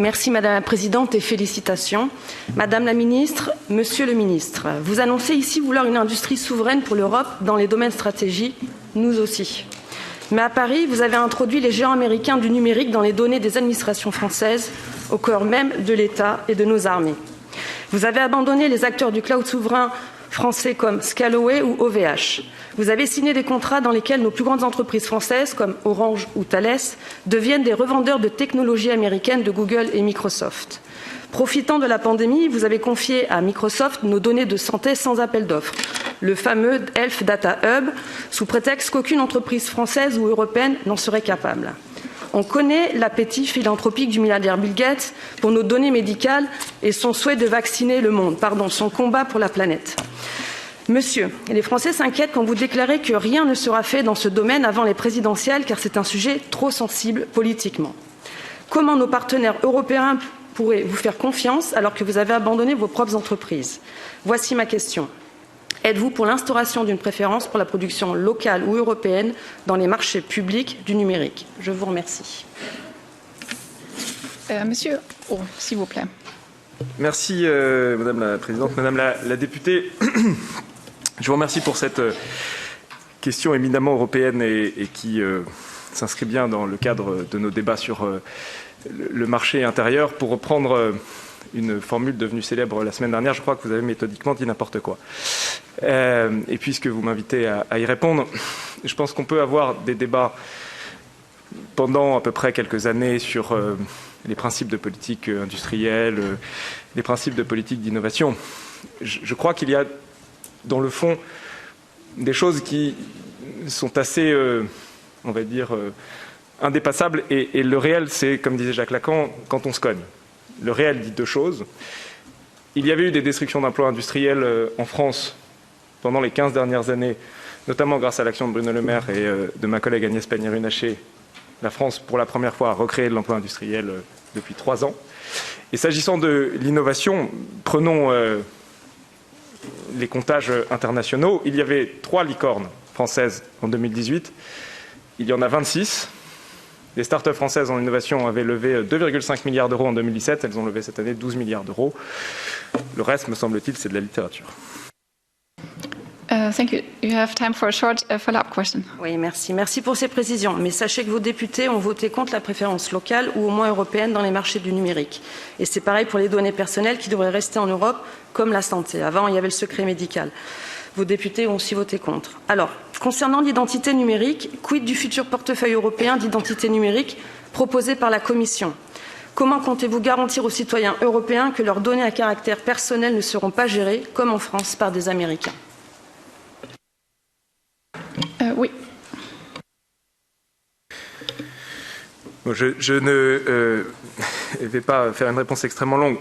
Merci Madame la Présidente et félicitations. Madame la Ministre, Monsieur le Ministre, vous annoncez ici vouloir une industrie souveraine pour l'Europe dans les domaines stratégiques, nous aussi. Mais à Paris, vous avez introduit les géants américains du numérique dans les données des administrations françaises, au cœur même de l'État et de nos armées. Vous avez abandonné les acteurs du cloud souverain français comme Scalaway ou OVH. Vous avez signé des contrats dans lesquels nos plus grandes entreprises françaises, comme Orange ou Thales, deviennent des revendeurs de technologies américaines de Google et Microsoft. Profitant de la pandémie, vous avez confié à Microsoft nos données de santé sans appel d'offres, le fameux Health Data Hub, sous prétexte qu'aucune entreprise française ou européenne n'en serait capable. On connaît l'appétit philanthropique du milliardaire Bill Gates pour nos données médicales et son souhait de vacciner le monde, son combat pour la planète. Monsieur, les Français s'inquiètent quand vous déclarez que rien ne sera fait dans ce domaine avant les présidentielles, car c'est un sujet trop sensible politiquement. Comment nos partenaires européens pourraient vous faire confiance alors que vous avez abandonné vos propres entreprises? Voici ma question. Êtes-vous pour l'instauration d'une préférence pour la production locale ou européenne dans les marchés publics du numérique? Je vous remercie. Monsieur, s'il vous plaît. Merci Madame la Présidente. Madame la députée, je vous remercie pour cette question éminemment européenne et qui s'inscrit bien dans le cadre de nos débats sur le marché intérieur. Pour reprendre une formule devenue célèbre la semaine dernière, je crois que vous avez méthodiquement dit n'importe quoi. Et puisque vous m'invitez à y répondre, je pense qu'on peut avoir des débats pendant à peu près quelques années sur les principes de politique industrielle, les principes de politique d'innovation. Je crois qu'il y a dans le fond des choses qui sont assez, on va dire, indépassables. Et le réel, c'est, comme disait Jacques Lacan, quand on se cogne. Le réel dit deux choses. Il y avait eu des destructions d'emplois industriels en France pendant les 15 dernières années, notamment grâce à l'action de Bruno Le Maire et de ma collègue Agnès Pannier-Runacher. La France, pour la première fois, a recréé de l'emploi industriel depuis 3 ans. Et s'agissant de l'innovation, prenons les comptages internationaux. Il y avait 3 licornes françaises en 2018. Il y en a 26. Les start-up françaises en innovation avaient levé 2,5 milliards d'euros en 2017. Elles ont levé cette année 12 milliards d'euros. Le reste, me semble-t-il, c'est de la littérature. Thank you. You have time for a short follow-up question. Oui, merci. Merci pour ces précisions. Mais sachez que vos députés ont voté contre la préférence locale ou au moins européenne dans les marchés du numérique. Et c'est pareil pour les données personnelles qui devraient rester en Europe, comme la santé. Avant, il y avait le secret médical. Vos députés ont aussi voté contre. Alors, concernant l'identité numérique, quid du futur portefeuille européen d'identité numérique proposé par la Commission? Comment comptez-vous garantir aux citoyens européens que leurs données à caractère personnel ne seront pas gérées, comme en France, par des Américains? Oui. Bon, je ne vais pas faire une réponse extrêmement longue.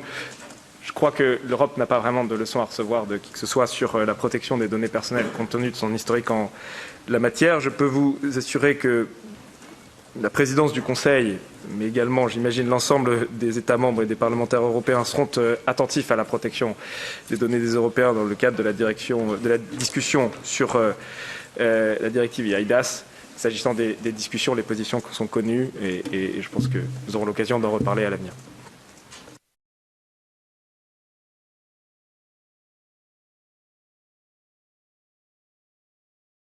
Je crois que l'Europe n'a pas vraiment de leçons à recevoir de qui que ce soit sur la protection des données personnelles compte tenu de son historique en la matière. Je peux vous assurer que la présidence du Conseil, mais également, j'imagine, l'ensemble des États membres et des parlementaires européens seront attentifs à la protection des données des Européens dans le cadre de la discussion sur la directive eIDAS. S'agissant des discussions, les positions sont connues et je pense que nous aurons l'occasion d'en reparler à l'avenir.